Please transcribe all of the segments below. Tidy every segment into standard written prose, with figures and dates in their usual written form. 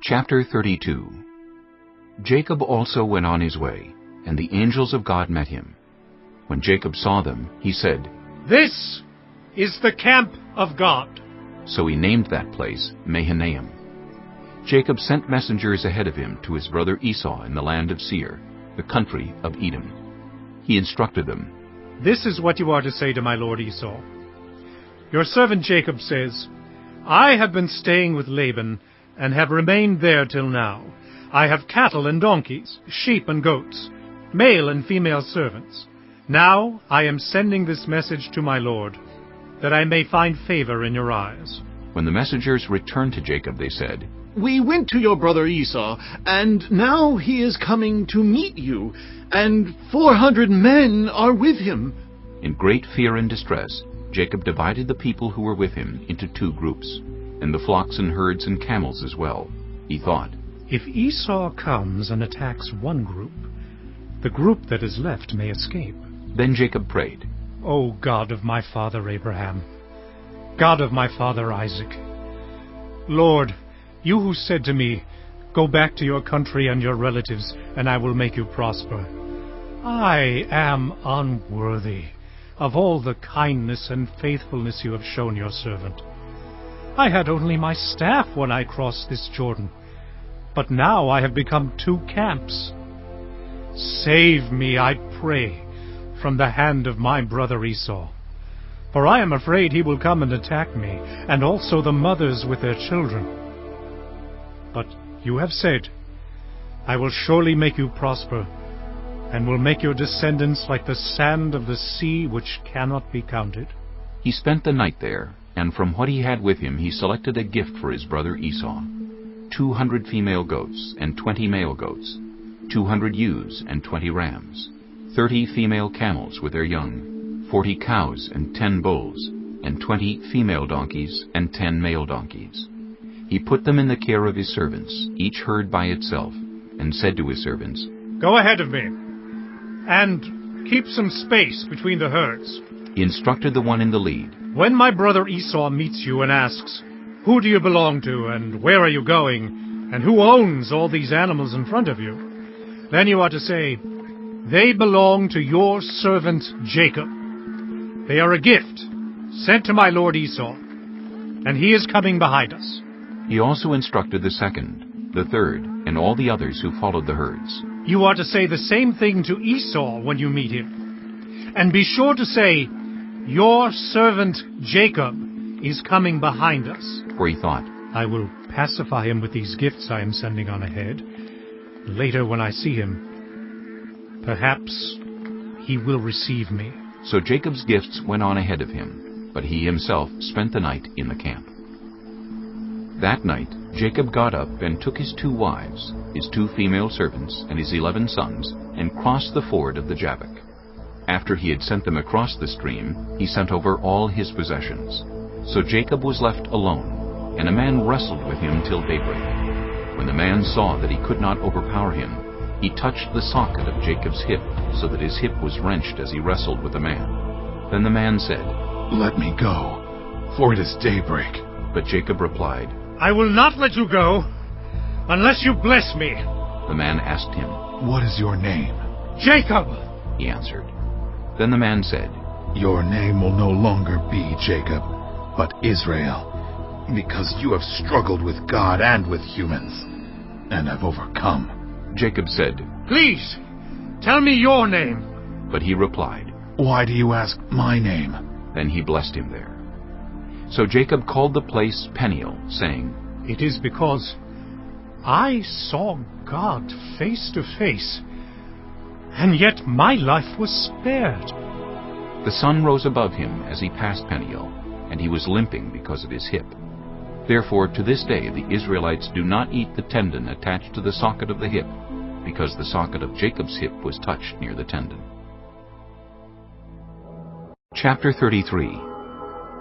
Chapter 32. Jacob also went on his way, and the angels of God met him. When Jacob saw them, he said, "This is the camp of God." So he named that place Mahanaim. Jacob sent messengers ahead of him to his brother Esau in the land of Seir, the country of Edom. He instructed them, "This is what you are to say to my lord Esau. Your servant Jacob says, I have been staying with Laban, and have remained there till now. I have cattle and donkeys, sheep and goats, male and female servants. Now I am sending this message to my lord, that I may find favor in your eyes." When the messengers returned to Jacob, they said, "We went to your brother Esau, and now he is coming to meet you, and 400 men are with him." In great fear and distress, Jacob divided the people who were with him into 2 groups, and the flocks and herds and camels as well. He thought, If Esau comes and attacks one group, the group that is left may escape. Then Jacob prayed, O God of my father Abraham, God of my father Isaac, Lord, you who said to me, Go back to your country and your relatives, and I will make you prosper. I am unworthy of all the kindness and faithfulness you have shown your servant. I had only my staff when I crossed this Jordan, but now I have become 2 camps. Save me, I pray, from the hand of my brother Esau, for I am afraid he will come and attack me, and also the mothers with their children. But you have said, I will surely make you prosper, and will make your descendants like the sand of the sea, which cannot be counted." He spent the night there, and from what he had with him he selected a gift for his brother Esau: 200 female goats and 20 male goats, 200 ewes and 20 rams, 30 female camels with their young, 40 cows and 10 bulls, and 20 female donkeys and 10 male donkeys. He put them in the care of his servants, each herd by itself, and said to his servants, "Go ahead of me, and keep some space between the herds." He instructed the one in the lead, "When my brother Esau meets you and asks, 'Who do you belong to, and where are you going, and who owns all these animals in front of you?' then you are to say, 'They belong to your servant Jacob. They are a gift sent to my lord Esau, and he is coming behind us.'" He also instructed the second, the third, and all the others who followed the herds. "You are to say the same thing to Esau when you meet him. And be sure to say, 'Your servant Jacob is coming behind us.'" For he thought, "I will pacify him with these gifts I am sending on ahead. Later when I see him, perhaps he will receive me." So Jacob's gifts went on ahead of him, but he himself spent the night in the camp. That night Jacob got up and took his 2 wives, his 2 female servants, and his 11 sons, and crossed the ford of the Jabbok. After he had sent them across the stream, he sent over all his possessions. So Jacob was left alone, and a man wrestled with him till daybreak. When the man saw that he could not overpower him, he touched the socket of Jacob's hip, so that his hip was wrenched as he wrestled with the man. Then the man said, "Let me go, for it is daybreak." But Jacob replied, "I will not let you go unless you bless me." The man asked him, "What is your name?" "Jacob," he answered. Then the man said, "Your name will no longer be Jacob, but Israel, because you have struggled with God and with humans, and have overcome." Jacob said, "Please, tell me your name." But he replied, "Why do you ask my name?" Then he blessed him there. So Jacob called the place Peniel, saying, "It is because I saw God face to face, and yet my life was spared." The sun rose above him as he passed Peniel, and he was limping because of his hip. Therefore to this day the Israelites do not eat the tendon attached to the socket of the hip, because the socket of Jacob's hip was touched near the tendon. Chapter 33.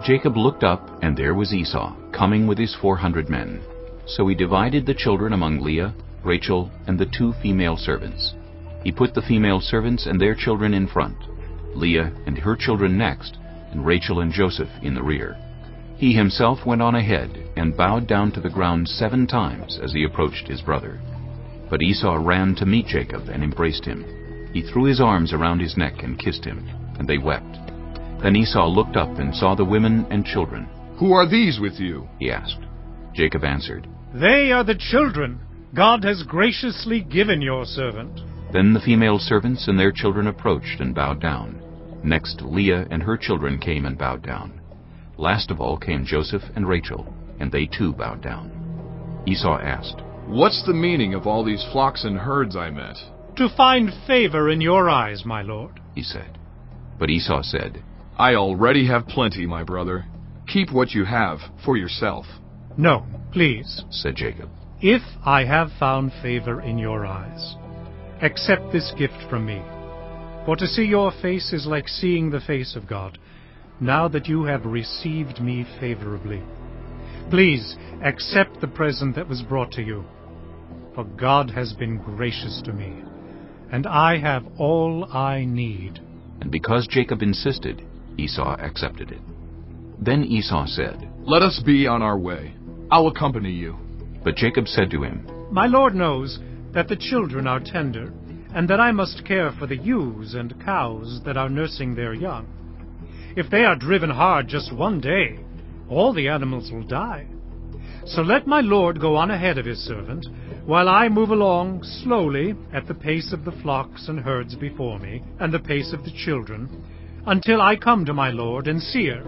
Jacob looked up, and there was Esau, coming with his 400 men. So he divided the children among Leah, Rachel, and the 2 female servants. He put the female servants and their children in front, Leah and her children next, and Rachel and Joseph in the rear. He himself went on ahead and bowed down to the ground 7 times as he approached his brother. But Esau ran to meet Jacob and embraced him. He threw his arms around his neck and kissed him, and they wept. Then Esau looked up and saw the women and children. "Who are these with you?" he asked. Jacob answered, They are the children God has graciously given your servant. Then the female servants and their children approached and bowed down. Next Leah and her children came and bowed down. Last of all came Joseph and Rachel, and they too bowed down. Esau asked, "What's the meaning of all these flocks and herds I met?" To find favor in your eyes, my lord. he said. But Esau said, "I already have plenty, my brother. Keep what you have for yourself." No, please. said Jacob. If I have found favor in your eyes, accept this gift from me. For to see your face is like seeing the face of God, now that you have received me favorably. Please accept the present that was brought to you. For God has been gracious to me, and I have all I need. And because Jacob insisted, Esau accepted it. Then Esau said, "Let us be on our way. I'll accompany you." But Jacob said to him, My lord knows that the children are tender, and that I must care for the ewes and cows that are nursing their young. If they are driven hard just one day, all the animals will die. So let my lord go on ahead of his servant, while I move along slowly at the pace of the flocks and herds before me, and the pace of the children, until I come to my lord and Seir.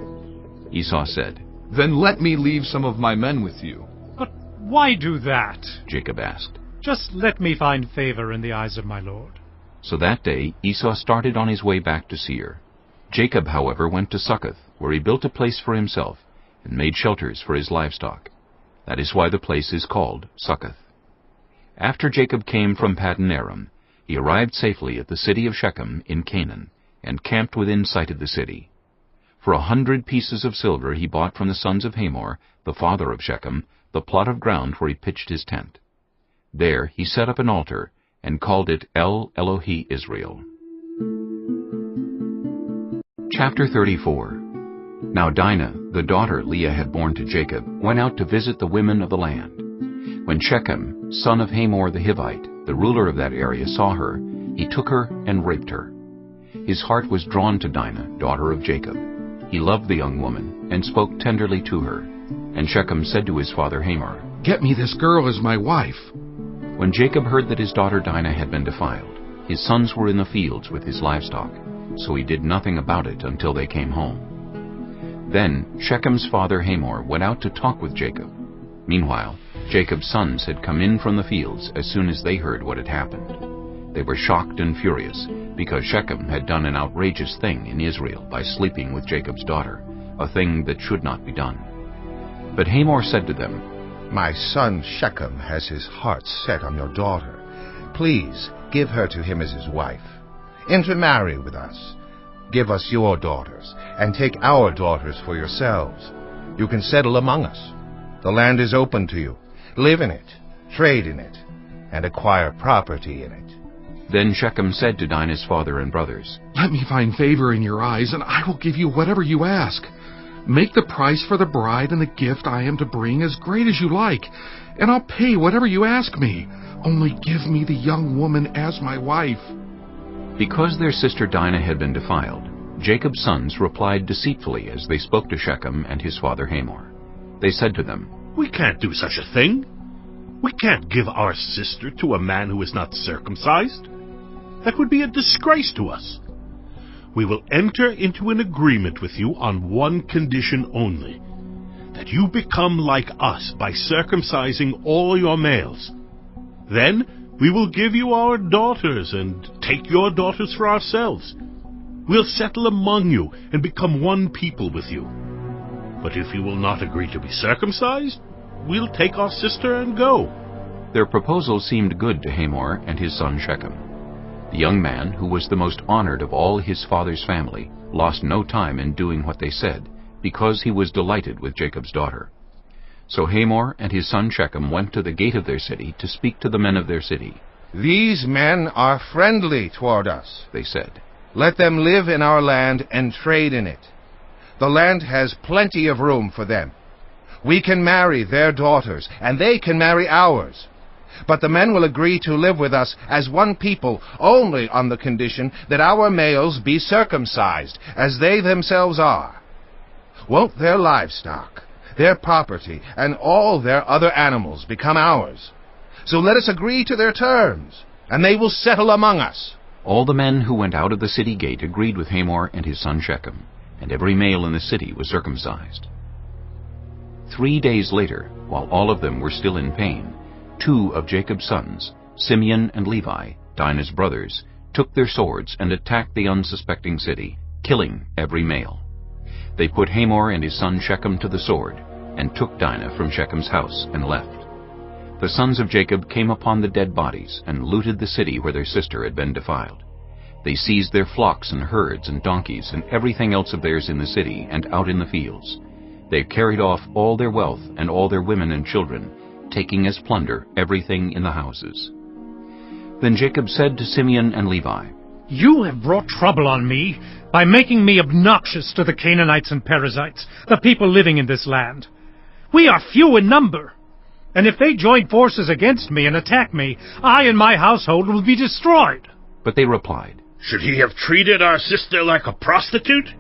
Esau said, "Then let me leave some of my men with you." But why do that? Jacob asked. Just let me find favor in the eyes of my lord. So that day Esau started on his way back to Seir. Jacob, however, went to Succoth, where he built a place for himself, and made shelters for his livestock. That is why the place is called Succoth. After Jacob came from Paddan Aram, he arrived safely at the city of Shechem in Canaan, and camped within sight of the city. For 100 pieces of silver he bought from the sons of Hamor, the father of Shechem, the plot of ground where he pitched his tent. There he set up an altar, and called it El Elohi Israel. Chapter 34. Now Dinah, the daughter Leah had borne to Jacob, went out to visit the women of the land. When Shechem, son of Hamor the Hivite, the ruler of that area, saw her, he took her and raped her. His heart was drawn to Dinah, daughter of Jacob. He loved the young woman, and spoke tenderly to her. And Shechem said to his father Hamor, "Get me this girl as my wife." When Jacob heard that his daughter Dinah had been defiled, his sons were in the fields with his livestock, so he did nothing about it until they came home. Then Shechem's father Hamor went out to talk with Jacob. Meanwhile, Jacob's sons had come in from the fields as soon as they heard what had happened. They were shocked and furious, because Shechem had done an outrageous thing in Israel by sleeping with Jacob's daughter, a thing that should not be done. But Hamor said to them, My son Shechem has his heart set on your daughter. Please give her to him as his wife. Intermarry with us. Give us your daughters, and take our daughters for yourselves. You can settle among us. The land is open to you. Live in it, trade in it, and acquire property in it. Then Shechem said to Dinah's father and brothers, "Let me find favor in your eyes, and I will give you whatever you ask. Make the price for the bride and the gift I am to bring as great as you like, and I'll pay whatever you ask me. Only give me the young woman as my wife." Because their sister Dinah had been defiled, Jacob's sons replied deceitfully as they spoke to Shechem and his father Hamor. They said to them, "We can't do such a thing. We can't give our sister to a man who is not circumcised. That would be a disgrace to us. We will enter into an agreement with you on one condition only, that you become like us by circumcising all your males. Then we will give you our daughters and take your daughters for ourselves. We'll settle among you and become one people with you. But if you will not agree to be circumcised, we'll take our sister and go." Their proposal seemed good to Hamor and his son Shechem. The young man, who was the most honored of all his father's family, lost no time in doing what they said, because he was delighted with Jacob's daughter. So Hamor and his son Shechem went to the gate of their city to speak to the men of their city. These men are friendly toward us, They said, Let them live in our land and trade in it. The land has plenty of room for them. We can marry their daughters, and they can marry ours. But the men will agree to live with us as one people only on the condition that our males be circumcised, as they themselves are. Won't their livestock, their property, and all their other animals become ours? So let us agree to their terms, and they will settle among us." All the men who went out of the city gate agreed with Hamor and his son Shechem, and every male in the city was circumcised. 3 days later, while all of them were still in pain, 2 of Jacob's sons, Simeon and Levi, Dinah's brothers, took their swords and attacked the unsuspecting city, killing every male. They put Hamor and his son Shechem to the sword, and took Dinah from Shechem's house and left. The sons of Jacob came upon the dead bodies and looted the city where their sister had been defiled. They seized their flocks and herds and donkeys and everything else of theirs in the city and out in the fields. They carried off all their wealth and all their women and children, taking as plunder everything in the houses. Then Jacob said to Simeon and Levi, "You have brought trouble on me by making me obnoxious to the Canaanites and Perizzites, the people living in this land. We are few in number, and if they join forces against me and attack me, I and my household will be destroyed." But they replied, "Should he have treated our sister like a prostitute?